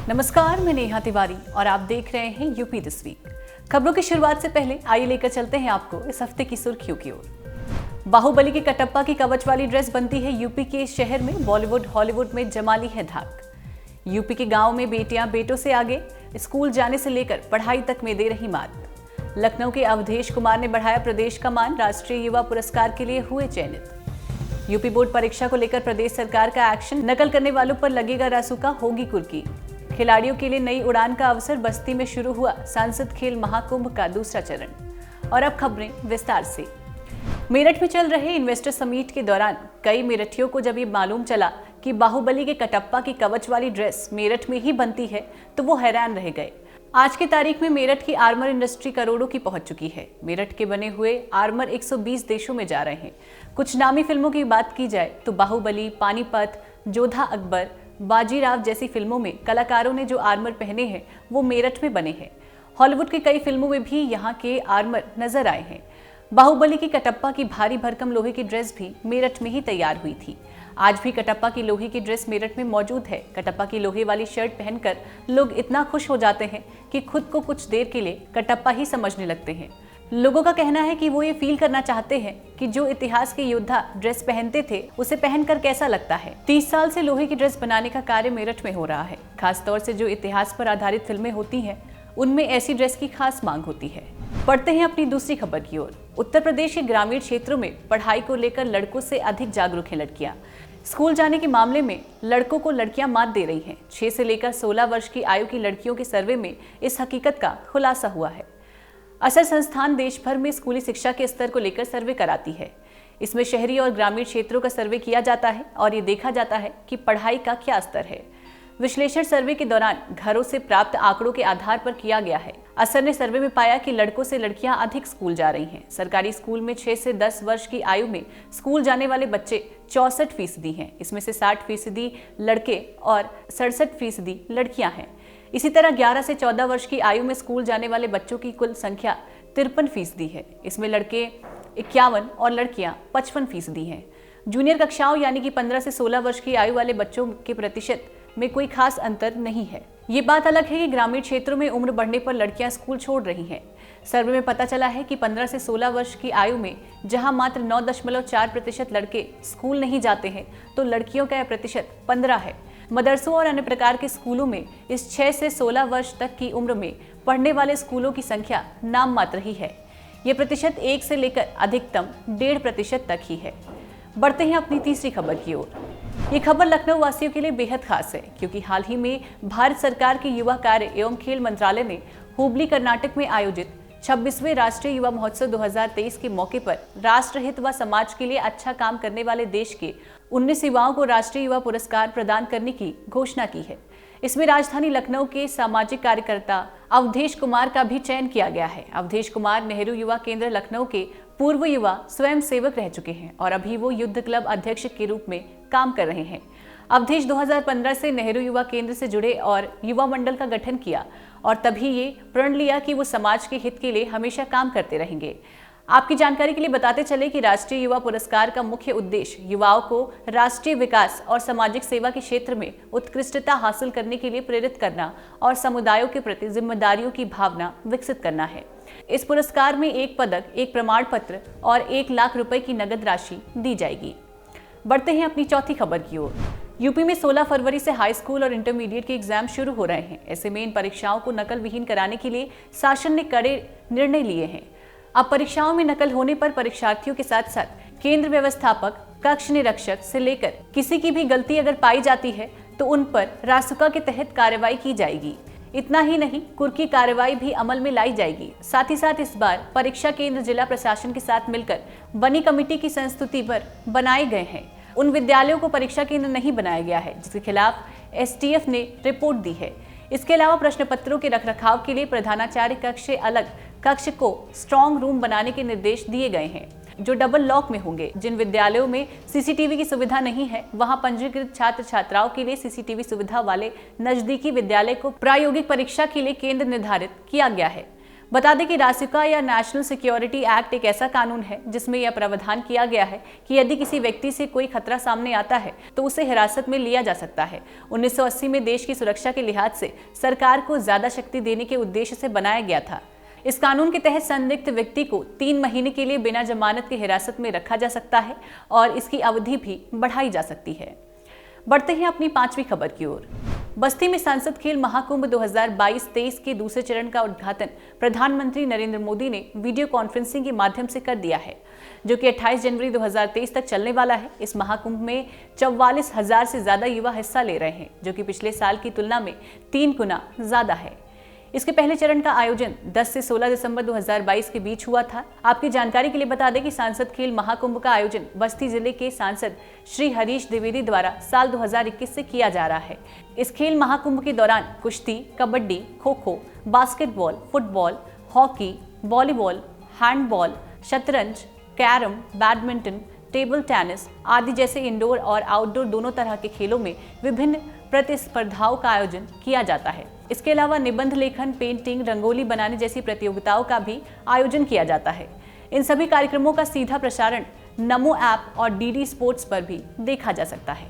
नमस्कार, मैं नेहा तिवारी और आप देख रहे हैं यूपी दिस वीक। खबरों की शुरुआत से पहले आइए लेकर चलते हैं आपको इस हफ्ते की सुर्खियों की ओर। बाहुबली के कटप्पा की कवच वाली ड्रेस बनती है यूपी के शहर में, बॉलीवुड हॉलीवुड में जमाली है धाक। यूपी के गांव में बेटियां बेटों से आगे, स्कूल जाने से लेकर पढ़ाई तक में दे रही मात। लखनऊ के अवधेश कुमार ने बढ़ाया प्रदेश का मान, राष्ट्रीय युवा पुरस्कार के लिए हुए चयनित। यूपी बोर्ड परीक्षा को लेकर प्रदेश सरकार का एक्शन, नकल करने वालों पर लगेगा रासुका, होगी कुर्की। खिलाड़ियों के लिए नई उड़ान का अवसर, बस्ती में शुरू हुआ सांसद खेल महाकुंभ का दूसरा चरण। और अब खबरें विस्तार से। मेरठ में चल रहे इन्वेस्टर समीट के दौरान कई मेरठियों को जब ये मालूम चला कि बाहुबली के कटप्पा की कवच वाली ड्रेस मेरठ में ही बनती है तो वो हैरान रह गए। आज की तारीख में मेरठ की आर्मर इंडस्ट्री करोड़ों की पहुंच चुकी है। मेरठ के बने हुए आर्मर 120 देशों में जा रहे हैं। कुछ नामी फिल्मों की बात की जाए तो बाहुबली, पानीपत, जोधा अकबर, बाजीराव जैसी फिल्मों में कलाकारों ने जो आर्मर पहने हैं वो मेरठ में बने हैं। हॉलीवुड की कई फिल्मों में भी यहाँ के आर्मर नजर आए हैं। बाहुबली की कटप्पा की भारी भरकम लोहे की ड्रेस भी मेरठ में ही तैयार हुई थी। आज भी कटप्पा की लोहे की ड्रेस मेरठ में मौजूद है। कटप्पा की लोहे वाली शर्ट पहनकर लोग इतना खुश हो जाते हैं कि खुद को कुछ देर के लिए कटप्पा ही समझने लगते हैं। लोगों का कहना है कि वो ये फील करना चाहते हैं कि जो इतिहास के योद्धा ड्रेस पहनते थे उसे पहनकर कैसा लगता है। 30 साल से लोहे की ड्रेस बनाने का कार्य मेरठ में हो रहा है। खासतौर से जो इतिहास पर आधारित फिल्में होती हैं उनमें ऐसी ड्रेस की खास मांग होती है। पढ़ते हैं अपनी दूसरी खबर की ओर। उत्तर प्रदेश के ग्रामीण क्षेत्रों में पढ़ाई को लेकर लड़कों से अधिक जागरूक हैं लड़कियां। स्कूल जाने के मामले में लड़कों को लड़कियां मात दे रही हैं। 6 से लेकर 16 वर्ष की आयु की लड़कियों के सर्वे में इस हकीकत का खुलासा हुआ है। असर संस्थान देश भर में स्कूली शिक्षा के स्तर को लेकर सर्वे कराती है। इसमें शहरी और ग्रामीण क्षेत्रों का सर्वे किया जाता है और ये देखा जाता है कि पढ़ाई का क्या स्तर है। विश्लेषण सर्वे के दौरान घरों से प्राप्त आंकड़ों के आधार पर किया गया है। असर ने सर्वे में पाया कि लड़कों से लड़कियां अधिक स्कूल जा रही हैं। सरकारी स्कूल में 6 से 10 वर्ष की आयु में स्कूल जाने वाले बच्चे 64% हैं। इसमें से 60% लड़के और 67% लड़कियां हैं। इसी तरह 11 से 14 वर्ष की आयु में स्कूल जाने वाले बच्चों की कुल संख्या 53% है। इसमें लड़के 51 और लड़कियां 55% हैं। जूनियर कक्षाओं यानी कि 15 से 16 वर्ष की आयु वाले बच्चों के प्रतिशत में कोई खास अंतर नहीं है। ये बात अलग है कि ग्रामीण क्षेत्रों में उम्र बढ़ने पर लड़कियां स्कूल छोड़ रही हैं। सर्वे में पता चला है कि 15 से 16 वर्ष की आयु में जहां मात्र 9.4% लड़के स्कूल नहीं जाते हैं तो लड़कियों का यह प्रतिशत 15 है। मदरसों और अन्य प्रकार के स्कूलों में इस 6 से 16 वर्ष तक की उम्र में पढ़ने वाले स्कूलों की संख्या नाम मात्र ही है। ये प्रतिशत 1 से लेकर अधिकतम 1.5% तक ही है। बढ़ते हैं अपनी तीसरी खबर की ओर। ये खबर लखनऊ वासियों के लिए बेहद खास है क्योंकि हाल ही में भारत सरकार के युवा कार्य एवं खेल मंत्रालय ने हुबली कर्नाटक में आयोजित 26वें राष्ट्रीय युवा महोत्सव 2023 के मौके पर राष्ट्र हित व समाज के लिए अच्छा काम करने वाले देश के 19 युवाओं को राष्ट्रीय युवा पुरस्कार प्रदान करने की घोषणा की है। इसमें राजधानी लखनऊ के सामाजिक कार्यकर्ता अवधेश कुमार का भी चयन किया गया है। अवधेश कुमार नेहरू युवा केंद्र लखनऊ के पूर्व युवा स्वयं सेवक रह चुके हैं और अभी वो युद्ध क्लब अध्यक्ष के रूप में काम कर रहे हैं। अवधेश 2015 से नेहरू युवा केंद्र से जुड़े और युवा मंडल का गठन किया और तभी ये प्रण लिया कि वो समाज के हित के लिए हमेशा काम करते रहेंगे। आपकी जानकारी के लिए बताते चले कि राष्ट्रीय युवा पुरस्कार का मुख्य उद्देश्य युवाओं को राष्ट्रीय विकास और सामाजिक सेवा के क्षेत्र में उत्कृष्टता हासिल करने के लिए प्रेरित करना और समुदायों के प्रति जिम्मेदारियों की भावना विकसित करना है। इस पुरस्कार में 1 पदक, 1 प्रमाण पत्र और 1 लाख रुपए की नगद राशि दी जाएगी। बढ़ते हैं अपनी चौथी खबर की ओर। यूपी में 16 फरवरी से हाई स्कूल और इंटरमीडिएट के एग्जाम शुरू हो रहे हैं। ऐसे में इन परीक्षाओं को नकल विहीन कराने के लिए शासन ने कड़े निर्णय लिए हैं। अब परीक्षाओं में नकल होने पर परीक्षार्थियों के साथ साथ केंद्र व्यवस्थापक, कक्ष निरीक्षक से लेकर किसी की भी गलती अगर पाई जाती है तो उन पर रासुका के तहत कार्रवाई की जाएगी। इतना ही नहीं, कुर्की कार्रवाई भी अमल में लाई जाएगी। साथ ही साथ इस बार परीक्षा केंद्र जिला प्रशासन के साथ मिलकर बनी कमेटी की संस्तुति पर बनाए गए हैं। उन विद्यालयों को परीक्षा केंद्र नहीं बनाया गया है जिसके खिलाफ एसटीएफ ने रिपोर्ट दी है। इसके अलावा प्रश्न पत्रों के रखरखाव के लिए प्रधानाचार्य कक्ष से अलग कक्ष को स्ट्रॉन्ग रूम बनाने के निर्देश दिए गए हैं जो डबल लॉक में होंगे। जिन विद्यालयों में सीसीटीवी की सुविधा नहीं है वहां पंजीकृत छात्र छात्राओं के लिए सीसीटीवी सुविधा वाले नजदीकी विद्यालय को प्रायोगिक परीक्षा के लिए केंद्र निर्धारित किया गया है। बता दें कि रासुका या नेशनल सिक्योरिटी एक्ट एक ऐसा कानून है जिसमें यह प्रावधान किया गया है कि यदि किसी व्यक्ति से कोई खतरा सामने आता है तो उसे हिरासत में लिया जा सकता है। 1980 में देश की सुरक्षा के लिहाज से सरकार को ज्यादा शक्ति देने के उद्देश्य से बनाया गया था। इस कानून के तहत संदिग्ध व्यक्ति को 3 महीने के लिए बिना जमानत के हिरासत में रखा जा सकता है और इसकी अवधि भी बढ़ाई जा सकती है। बढ़ते हैं अपनी 5वीं खबर की ओर। बस्ती में सांसद खेल महाकुंभ 2022-23 के दूसरे चरण का उद्घाटन प्रधानमंत्री नरेंद्र मोदी ने वीडियो कॉन्फ्रेंसिंग के माध्यम से कर दिया है, जो कि 28 जनवरी 2023 तक चलने वाला है। इस महाकुंभ में 44,000 से ज्यादा युवा हिस्सा ले रहे हैं, जो कि पिछले साल की तुलना में 3 गुना ज्यादा है। इसके पहले चरण का आयोजन 10 से 16 दिसंबर 2022 के बीच हुआ था। आपकी जानकारी के लिए बता दें कि सांसद खेल महाकुंभ का आयोजन बस्ती जिले के सांसद श्री हरीश द्विवेदी द्वारा साल 2021 से किया जा रहा है। इस खेल महाकुंभ के दौरान कुश्ती, kabaddi, kho kho, basketball, football, hockey, volleyball, handball, शतरंज, कैरम, बैडमिंटन, टेबल टेनिस आदि जैसे इंडोर और आउटडोर दोनों तरह के खेलों में विभिन्न प्रतिस्पर्धाओं का आयोजन किया जाता है। इसके अलावा निबंध लेखन, पेंटिंग, रंगोली बनाने जैसी प्रतियोगिताओं का भी आयोजन किया जाता है। इन सभी कार्यक्रमों का सीधा प्रसारण नमो ऐप और डीडी स्पोर्ट्स पर भी देखा जा सकता है।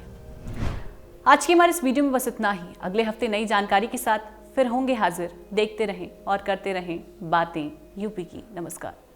आज की हमारे इस वीडियो में बस इतना ही। अगले हफ्ते नई जानकारी के साथ फिर होंगे हाजिर। देखते रहें और करते रहें बातें यूपी की। नमस्कार।